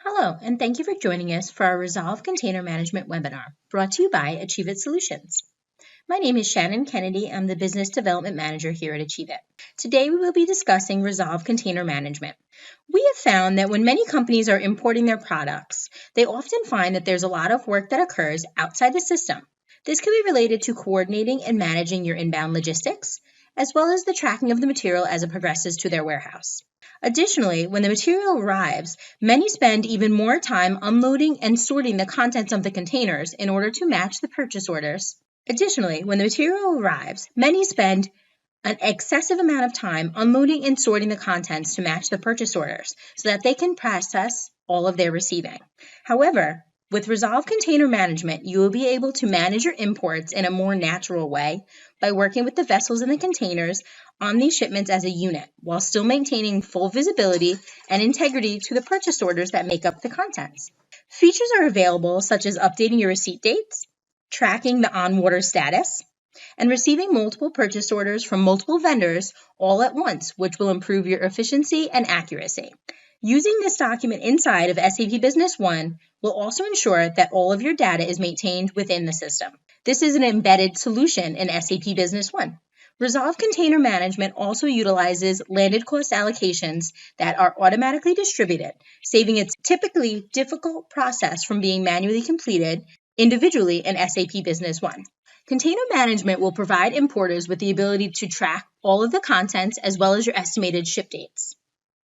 Hello, and thank you for joining us for our Resolv Container Management webinar, brought to you by Achieve It Solutions. My name is Shannon Kennedy. I'm the Business Development Manager here at Achieve It. Today we will be discussing Resolv Container Management. We have found that when many companies are importing their products, they often find that there's a lot of work that occurs outside the system. This could be related to coordinating and managing your inbound logistics, as well as the tracking of the material as it progresses to their warehouse. Additionally, when the material arrives, many spend even more time unloading and sorting the contents of the containers in order to match the purchase orders. Additionally, when the material arrives, many spend an excessive amount of time unloading and sorting the contents to match the purchase orders so that they can process all of their receiving. However, with Resolv Container Management, you will be able to manage your imports in a more natural way by working with the vessels and the containers on these shipments as a unit, while still maintaining full visibility and integrity to the purchase orders that make up the contents. Features are available such as updating your receipt dates, tracking the on-water status, and receiving multiple purchase orders from multiple vendors all at once, which will improve your efficiency and accuracy. Using this document inside of SAP Business One will also ensure that all of your data is maintained within the system. This is an embedded solution in SAP Business One. Resolv Container Management also utilizes landed cost allocations that are automatically distributed, saving its typically difficult process from being manually completed individually in SAP Business One. Container Management will provide importers with the ability to track all of the contents as well as your estimated ship dates.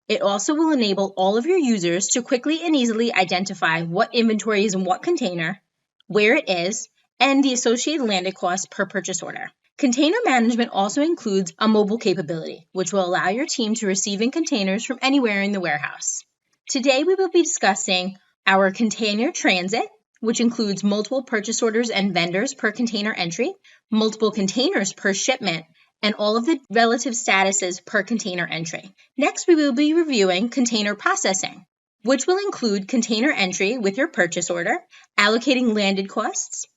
It also will enable all of your users to quickly and easily identify what inventory is in what container, where it is, and the associated landed cost per purchase order. Container Management also includes a mobile capability, which will allow your team to receive in containers from anywhere in the warehouse. Today, we will be discussing our container transit, which includes multiple purchase orders and vendors per container entry, multiple containers per shipment, and all of the relative statuses per container entry. Next, we will be reviewing container processing, which will include container entry with your purchase order, allocating landed costs,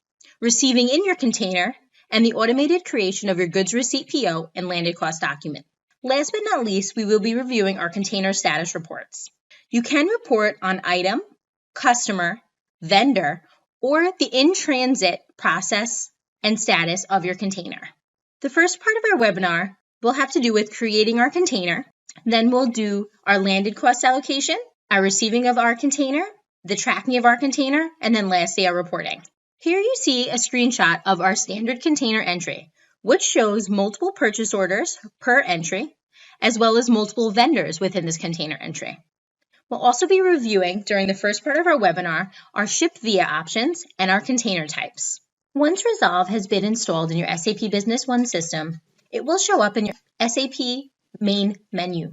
receiving in your container, and the automated creation of your goods receipt PO and landed cost document. Last but not least, we will be reviewing our container status reports. You can report on item, customer, vendor, or the in-transit process and status of your container. The first part of our webinar will have to do with creating our container. Then we'll do our landed cost allocation, our receiving of our container, the tracking of our container, and then lastly, our reporting. Here you see a screenshot of our standard container entry, which shows multiple purchase orders per entry, as well as multiple vendors within this container entry. We'll also be reviewing, during the first part of our webinar, our ship via options and our container types. Once Resolv has been installed in your SAP Business One system, it will show up in your SAP main menu.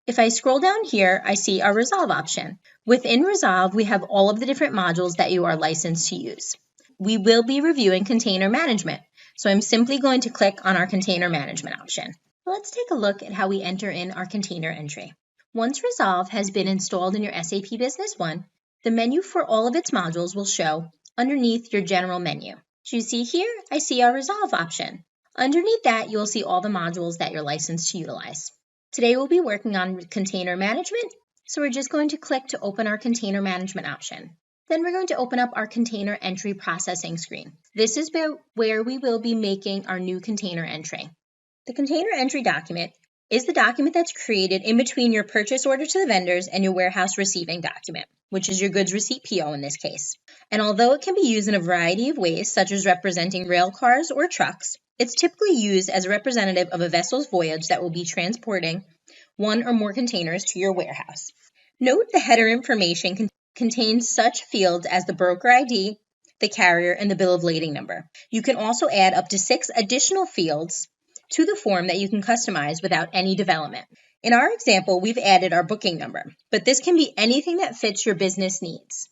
If I scroll down here, I see our Resolv option. Within Resolv, we have all of the different modules that you are licensed to use. We will be reviewing container management, so I'm simply going to click on our container management option. Let's take a look at how we enter in our container entry. Once Resolv has been installed in your SAP Business One, the menu for all of its modules will show underneath your general menu. As you see here, I see our Resolv option. Underneath that, you'll see all the modules that you're licensed to utilize. Today, we'll be working on container management, so we're just going to click to open our container management option. Then we're going to open up our container entry processing screen. This is where we will be making our new container entry. The container entry document is the document that's created in between your purchase order to the vendors and your warehouse receiving document, which is your goods receipt PO in this case. And although it can be used in a variety of ways, such as representing rail cars or trucks, it's typically used as a representative of a vessel's voyage that will be transporting one or more containers to your warehouse. Note the header information contains such fields as the broker ID, the carrier, and the bill of lading number. You can also add up to 6 additional fields to the form that you can customize without any development. In our example, we've added our booking number, but this can be anything that fits your business needs.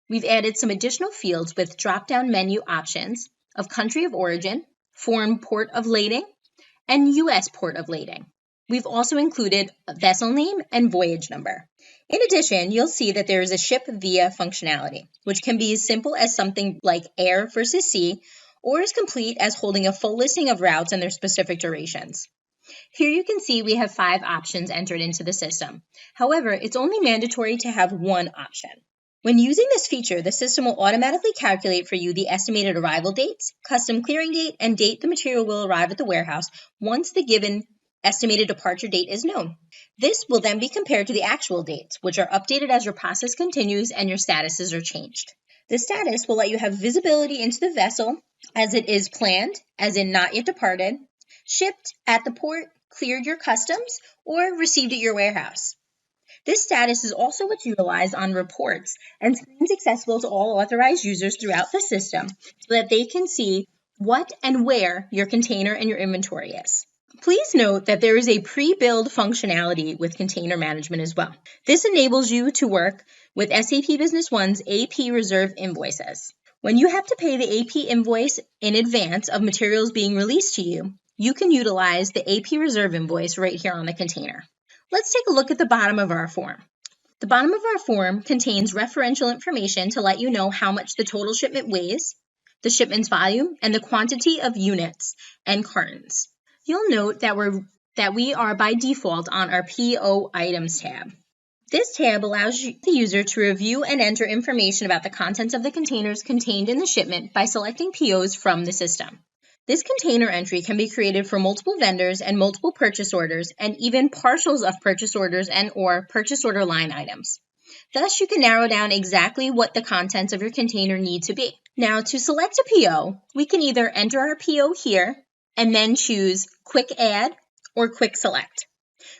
We've added some additional fields with drop-down menu options of country of origin, foreign port of lading, and U.S. port of lading. We've also included a vessel name and voyage number. In addition, you'll see that there is a ship via functionality, which can be as simple as something like air versus sea, or as complete as holding a full listing of routes and their specific durations. Here you can see we have 5 options entered into the system. However, it's only mandatory to have one option. When using this feature, the system will automatically calculate for you the estimated arrival dates, custom clearing date, and date the material will arrive at the warehouse once the given estimated departure date is known. This will then be compared to the actual dates, which are updated as your process continues and your statuses are changed. The status will let you have visibility into the vessel as it is planned, as in not yet departed, shipped at the port, cleared your customs, or received at your warehouse. This status is also what's utilized on reports and screens accessible to all authorized users throughout the system so that they can see what and where your container and your inventory is. Please note that there is a pre-build functionality with container management as well. This enables you to work with SAP Business One's AP Reserve invoices. When you have to pay the AP invoice in advance of materials being released to you, you can utilize the AP Reserve invoice right here on the container. Let's take a look at the bottom of our form. The bottom of our form contains referential information to let you know how much the total shipment weighs, the shipment's volume, and the quantity of units and cartons. You'll note that we are by default on our PO items tab. This tab allows the user to review and enter information about the contents of the containers contained in the shipment by selecting POs from the system. This container entry can be created for multiple vendors and multiple purchase orders and even partials of purchase orders and/or purchase order line items. Thus, you can narrow down exactly what the contents of your container need to be. Now, to select a PO, we can either enter our PO here and then choose Quick Add or Quick Select.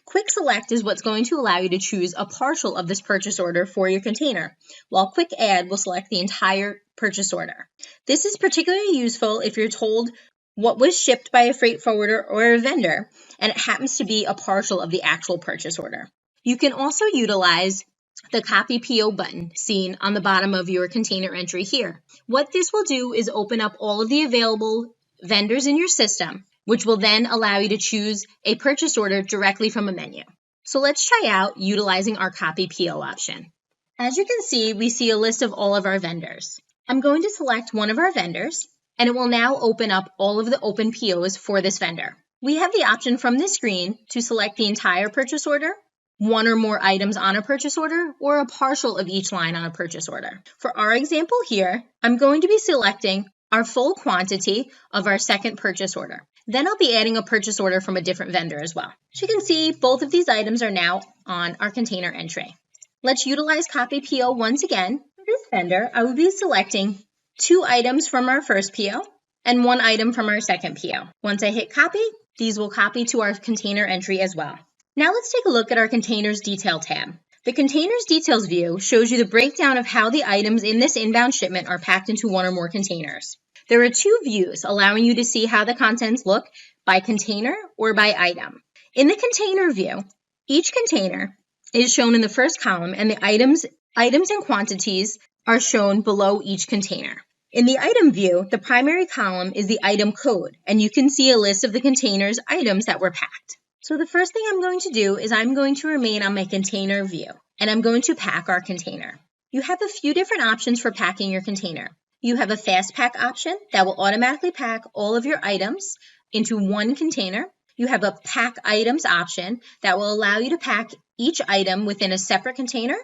Quick Select is what's going to allow you to choose a partial of this purchase order for your container, while Quick Add will select the entire purchase order. This is particularly useful if you're told what was shipped by a freight forwarder or a vendor, and it happens to be a partial of the actual purchase order. You can also utilize the Copy PO button seen on the bottom of your container entry here. What this will do is open up all of the available vendors in your system, which will then allow you to choose a purchase order directly from a menu. So let's try out utilizing our Copy PO option. As you can see, we see a list of all of our vendors. I'm going to select one of our vendors, and it will now open up all of the open POs for this vendor. We have the option from this screen to select the entire purchase order, one or more items on a purchase order, or a partial of each line on a purchase order. For our example here, I'm going to be selecting our full quantity of our second purchase order. Then I'll be adding a purchase order from a different vendor as well. As you can see, both of these items are now on our container entry. Let's utilize Copy PO once again. For this vendor, I will be selecting 2 items from our first PO and 1 item from our second PO. Once I hit copy, these will copy to our container entry as well. Now let's take a look at our Containers Detail tab. The Containers Details view shows you the breakdown of how the items in this inbound shipment are packed into 1 or more containers. There are 2 views allowing you to see how the contents look by container or by item. In the container view, each container is shown in the first column and the items and quantities are shown below each container. In the item view, the primary column is the item code, and you can see a list of the container's items that were packed. So the first thing I'm going to do is I'm going to remain on my container view, and I'm going to pack our container. You have a few different options for packing your container. You have a fast pack option that will automatically pack all of your items into 1 container. You have a pack items option that will allow you to pack each item within a separate container.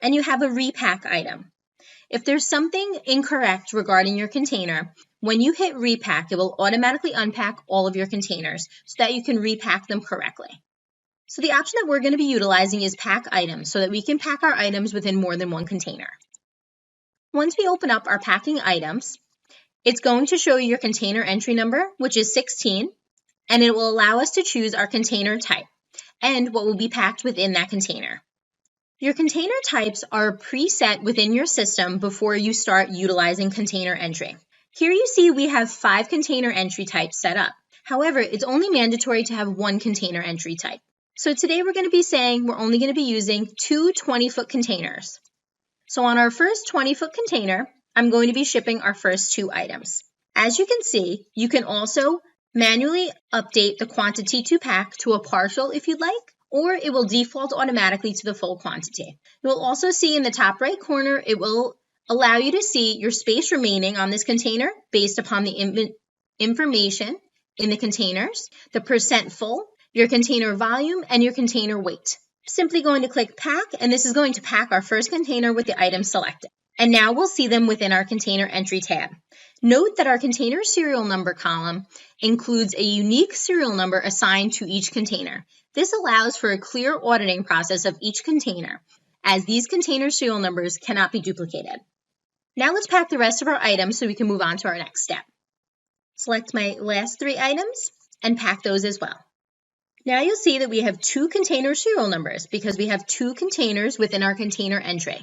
And you have a repack item. If there's something incorrect regarding your container, when you hit repack, it will automatically unpack all of your containers so that you can repack them correctly. So the option that we're going to be utilizing is pack items so that we can pack our items within more than 1 container. Once we open up our packing items, it's going to show you your container entry number, which is 16, and it will allow us to choose our container type and what will be packed within that container. Your container types are preset within your system before you start utilizing container entry. Here you see we have 5 container entry types set up. However, it's only mandatory to have 1 container entry type. So today we're going to be saying we're only going to be using 2 20-foot containers. So on our first 20-foot container, I'm going to be shipping our first 2 items. As you can see, you can also manually update the quantity to pack to a partial if you'd like, or it will default automatically to the full quantity. You will also see in the top right corner, it will allow you to see your space remaining on this container based upon the information in the containers, the percent full, your container volume, and your container weight. Simply going to click pack, and this is going to pack our first container with the items selected. And now we'll see them within our container entry tab. Note that our container serial number column includes a unique serial number assigned to each container. This allows for a clear auditing process of each container, as these container serial numbers cannot be duplicated. Now let's pack the rest of our items so we can move on to our next step. Select my last 3 items and pack those as well. Now you'll see that we have 2 container serial numbers because we have 2 containers within our container entry.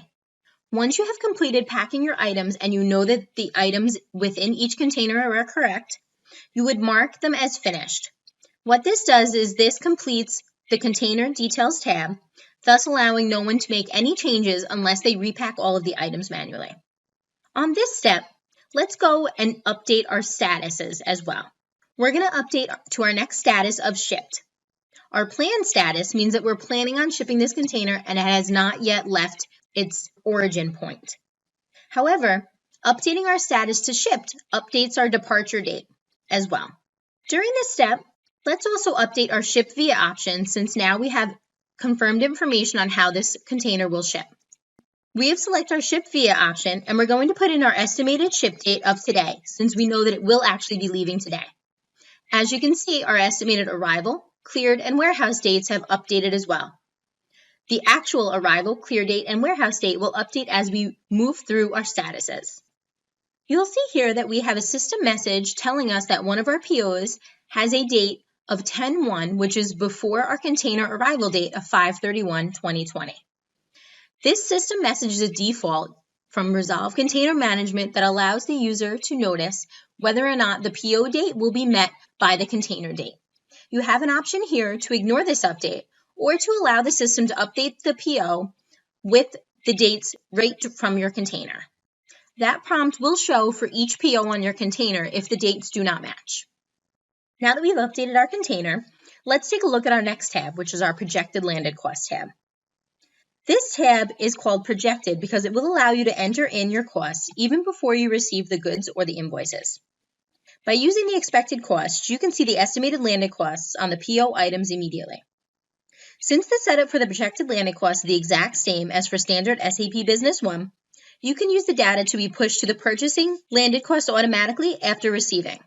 Once you have completed packing your items and you know that the items within each container are correct, you would mark them as finished. What this does is this completes the Container Details tab, thus allowing no one to make any changes unless they repack all of the items manually. On this step, let's go and update our statuses as well. We're going to update to our next status of shipped. Our planned status means that we're planning on shipping this container and it has not yet left its origin point. However, updating our status to shipped updates our departure date as well. During this step, let's also update our ship via option since now we have confirmed information on how this container will ship. We have selected our ship via option and we're going to put in our estimated ship date of today since we know that it will actually be leaving today. As you can see, our estimated arrival, cleared, and warehouse dates have updated as well. The actual arrival, clear date, and warehouse date will update as we move through our statuses. You'll see here that we have a system message telling us that one of our POs has a date of 10/1, which is before our container arrival date of 5/31/2020. This system message is a default from Resolv Container Management that allows the user to notice whether or not the PO date will be met by the container date. You have an option here to ignore this update or to allow the system to update the PO with the dates right from your container. That prompt will show for each PO on your container if the dates do not match. Now that we've updated our container, let's take a look at our next tab, which is our Projected Landed Cost tab. This tab is called Projected because it will allow you to enter in your costs even before you receive the goods or the invoices. By using the expected costs, you can see the estimated landed costs on the PO items immediately. Since the setup for the projected landed cost is the exact same as for standard SAP Business One, you can use the data to be pushed to the purchasing landed cost automatically after receiving.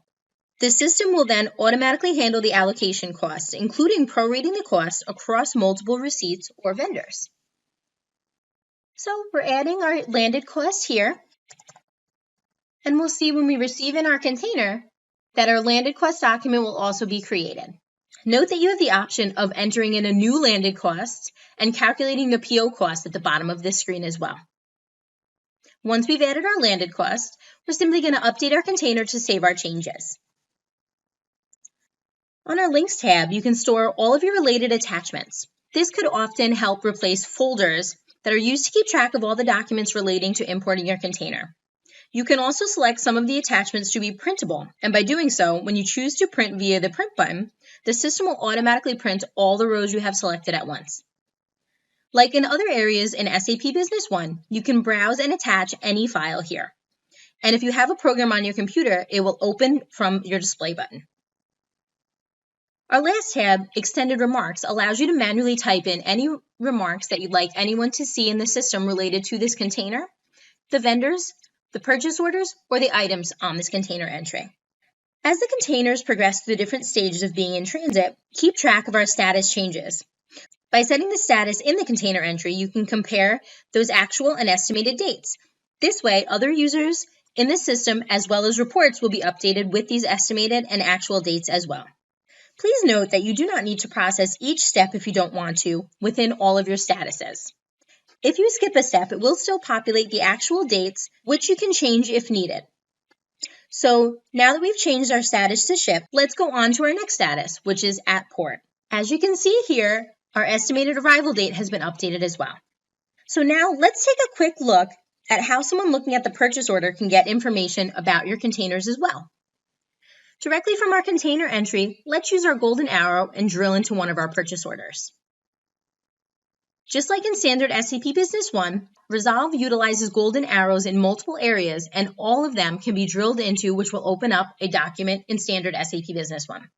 The system will then automatically handle the allocation costs, including prorating the costs across multiple receipts or vendors. So we're adding our landed cost here, and we'll see when we receive in our container that our landed cost document will also be created. Note that you have the option of entering in a new landed cost and calculating the PO cost at the bottom of this screen as well. Once we've added our landed cost, we're simply going to update our container to save our changes. On our Links tab, you can store all of your related attachments. This could often help replace folders that are used to keep track of all the documents relating to importing your container. You can also select some of the attachments to be printable, and by doing so, when you choose to print via the print button, the system will automatically print all the rows you have selected at once. Like in other areas in SAP Business One, you can browse and attach any file here. And if you have a program on your computer, it will open from your display button. Our last tab, Extended Remarks, allows you to manually type in any remarks that you'd like anyone to see in the system related to this container, the vendors, the purchase orders, or the items on this container entry. As the containers progress through the different stages of being in transit, keep track of our status changes. By setting the status in the container entry, you can compare those actual and estimated dates. This way, other users in the system as well as reports will be updated with these estimated and actual dates as well. Please note that you do not need to process each step if you don't want to within all of your statuses. If you skip a step, it will still populate the actual dates, which you can change if needed. So now that we've changed our status to ship, let's go on to our next status, which is at port. As you can see here, our estimated arrival date has been updated as well. So now let's take a quick look at how someone looking at the purchase order can get information about your containers as well. Directly from our container entry, let's use our golden arrow and drill into one of our purchase orders. Just like in standard SAP Business One, Resolv utilizes golden arrows in multiple areas, and all of them can be drilled into, which will open up a document in standard SAP Business One.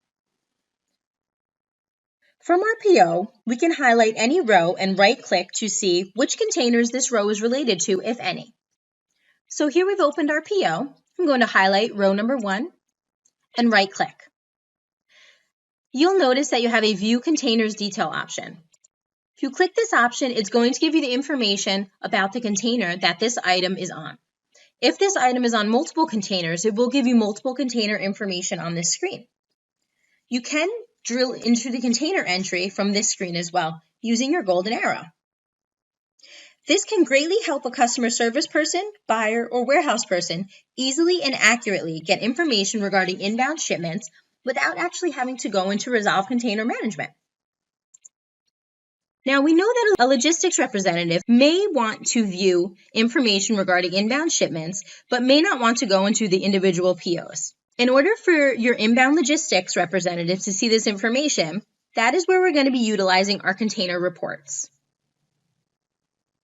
From our PO, we can highlight any row and right-click to see which containers this row is related to, if any. So here we've opened our PO. I'm going to highlight row number 1 and right-click. You'll notice that you have a View Containers Detail option. If you click this option, it's going to give you the information about the container that this item is on. If this item is on multiple containers, it will give you multiple container information on this screen. You can drill into the container entry from this screen as well, using your golden arrow. This can greatly help a customer service person, buyer, or warehouse person easily and accurately get information regarding inbound shipments without actually having to go into Resolv Container Management. Now, we know that a logistics representative may want to view information regarding inbound shipments, but may not want to go into the individual POs. In order for your inbound logistics representative to see this information, that is where we're going to be utilizing our container reports.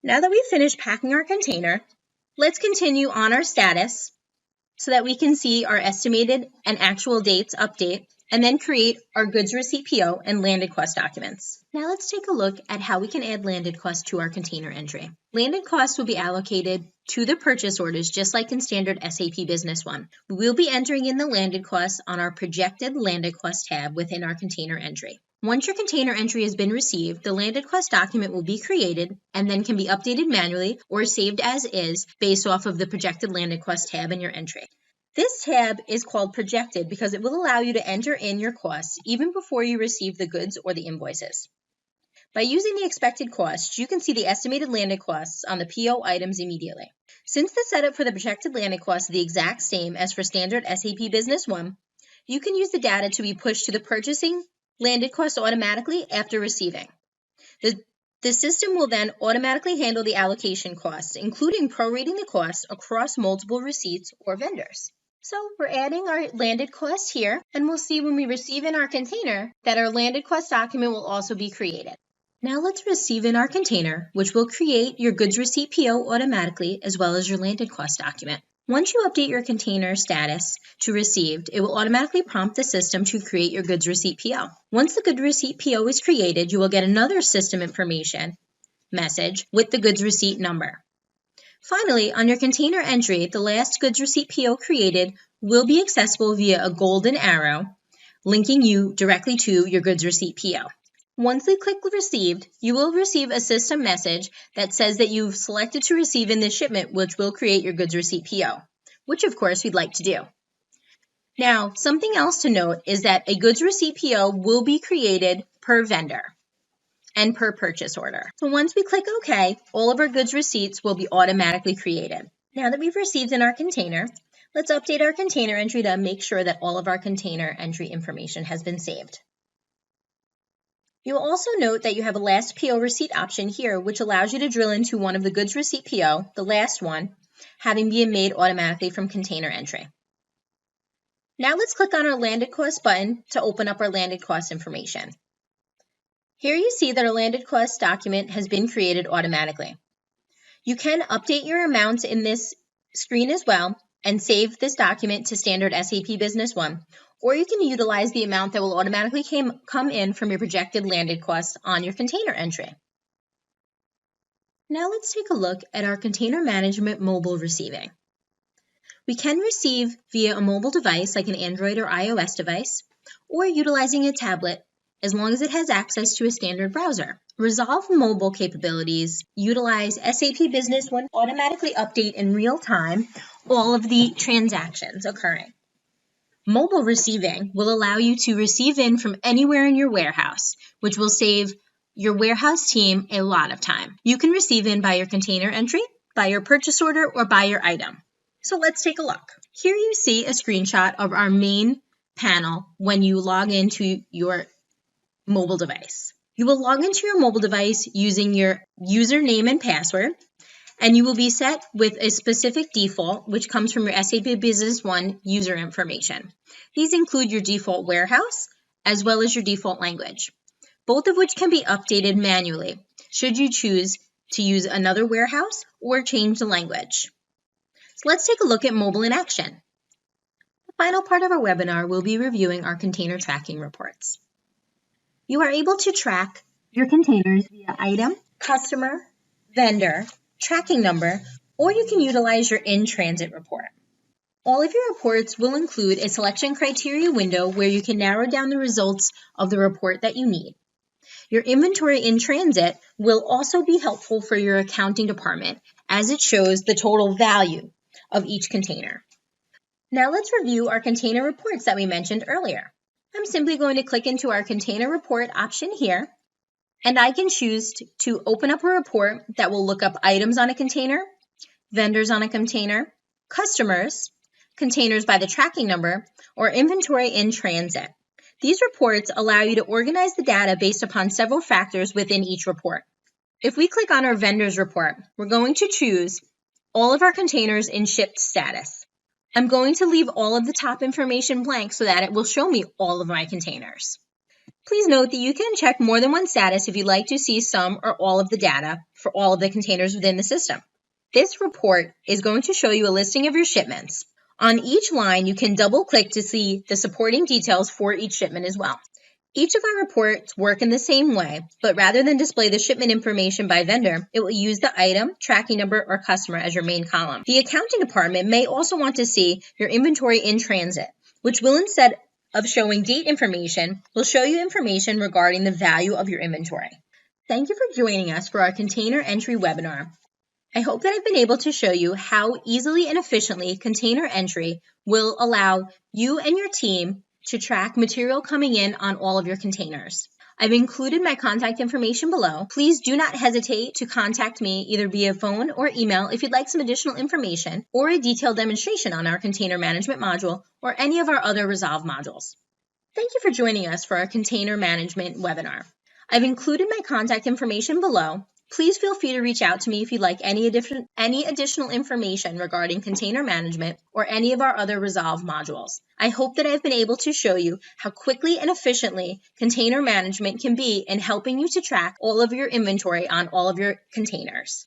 Now that we've finished packing our container, let's continue on our status so that we can see our estimated and actual dates update, and then create our goods receipt PO and landed cost documents. Now let's take a look at how we can add landed cost to our container entry. Landed cost will be allocated to the purchase orders just like in standard SAP Business One. We will be entering in the landed cost on our projected landed cost tab within our container entry. Once your container entry has been received, the landed cost document will be created and then can be updated manually or saved as is based off of the projected landed cost tab in your entry. This tab is called Projected because it will allow you to enter in your costs even before you receive the goods or the invoices. By using the expected costs, you can see the estimated landed costs on the PO items immediately. Since the setup for the projected landed cost is the exact same as for standard SAP Business One, you can use the data to be pushed to the purchasing landed cost automatically after receiving. The system will then automatically handle the allocation costs, including prorating the costs across multiple receipts or vendors. So we're adding our landed cost here, and we'll see when we receive in our container that our landed cost document will also be created. Now let's receive in our container, which will create your goods receipt PO automatically as well as your landed cost document. Once you update your container status to received, it will automatically prompt the system to create your goods receipt PO. Once the goods receipt PO is created, you will get another system information message with the goods receipt number. Finally, on your container entry, the last goods receipt PO created will be accessible via a golden arrow, linking you directly to your goods receipt PO. Once we click Received, you will receive a system message that says that you've selected to receive in this shipment, which will create your goods receipt PO, which of course we'd like to do. Now, something else to note is that a goods receipt PO will be created per vendor and per purchase order. So once we click OK, all of our goods receipts will be automatically created. Now that we've received in our container, let's update our container entry to make sure that all of our container entry information has been saved. You'll also note that you have a last PO receipt option here, which allows you to drill into one of the goods receipt PO, the last one, having been made automatically from container entry. Now let's click on our landed cost button to open up our landed cost information. Here you see that our landed cost document has been created automatically. You can update your amounts in this screen as well and save this document to standard SAP Business One, or you can utilize the amount that will automatically come in from your projected landed cost on your container entry. Now let's take a look at our container management mobile receiving. We can receive via a mobile device like an Android or iOS device, or utilizing a tablet as long as it has access to a standard browser. Resolv mobile capabilities utilize SAP Business One to automatically update in real time all of the transactions occurring. Mobile receiving will allow you to receive in from anywhere in your warehouse, which will save your warehouse team a lot of time. You can receive in by your container entry, by your purchase order, or by your item. So let's take a look. Here you see a screenshot of our main panel when you log into your mobile device. You will log into your mobile device using your username and password, and you will be set with a specific default, which comes from your SAP Business One user information. These include your default warehouse, as well as your default language. both of which can be updated manually should you choose to use another warehouse or change the language. So let's take a look at mobile in action. The final part of our webinar will be reviewing our container tracking reports. You are able to track your containers via item, customer, vendor, tracking number, or you can utilize your in-transit report. All of your reports will include a selection criteria window where you can narrow down the results of the report that you need. Your inventory in transit will also be helpful for your accounting department as it shows the total value of each container. Now let's review our container reports that we mentioned earlier. I'm simply going to click into our container report option here, and I can choose to open up a report that will look up items on a container, vendors on a container, customers, containers by the tracking number, or inventory in transit. These reports allow you to organize the data based upon several factors within each report. If we click on our vendors report, we're going to choose all of our containers in shipped status. I'm going to leave all of the top information blank so that it will show me all of my containers. Please note that you can check more than one status if you'd like to see some or all of the data for all of the containers within the system. This report is going to show you a listing of your shipments. On each line, you can double-click to see the supporting details for each shipment as well. Each of our reports work in the same way, but rather than display the shipment information by vendor, it will use the item, tracking number, or customer as your main column. The accounting department may also want to see your inventory in transit, which will, instead of showing date information, will show you information regarding the value of your inventory. Thank you for joining us for our container entry webinar. I hope that I've been able to show you how easily and efficiently container entry will allow you and your team to track material coming in on all of your containers. I've included my contact information below. Please do not hesitate to contact me either via phone or email if you'd like some additional information or a detailed demonstration on our container management module or any of our other Resolv modules. Thank you for joining us for our container management webinar. I've included my contact information below. Please feel free to reach out to me if you'd like any additional information regarding container management or any of our other Resolv modules. I hope that I've been able to show you how quickly and efficiently container management can be in helping you to track all of your inventory on all of your containers.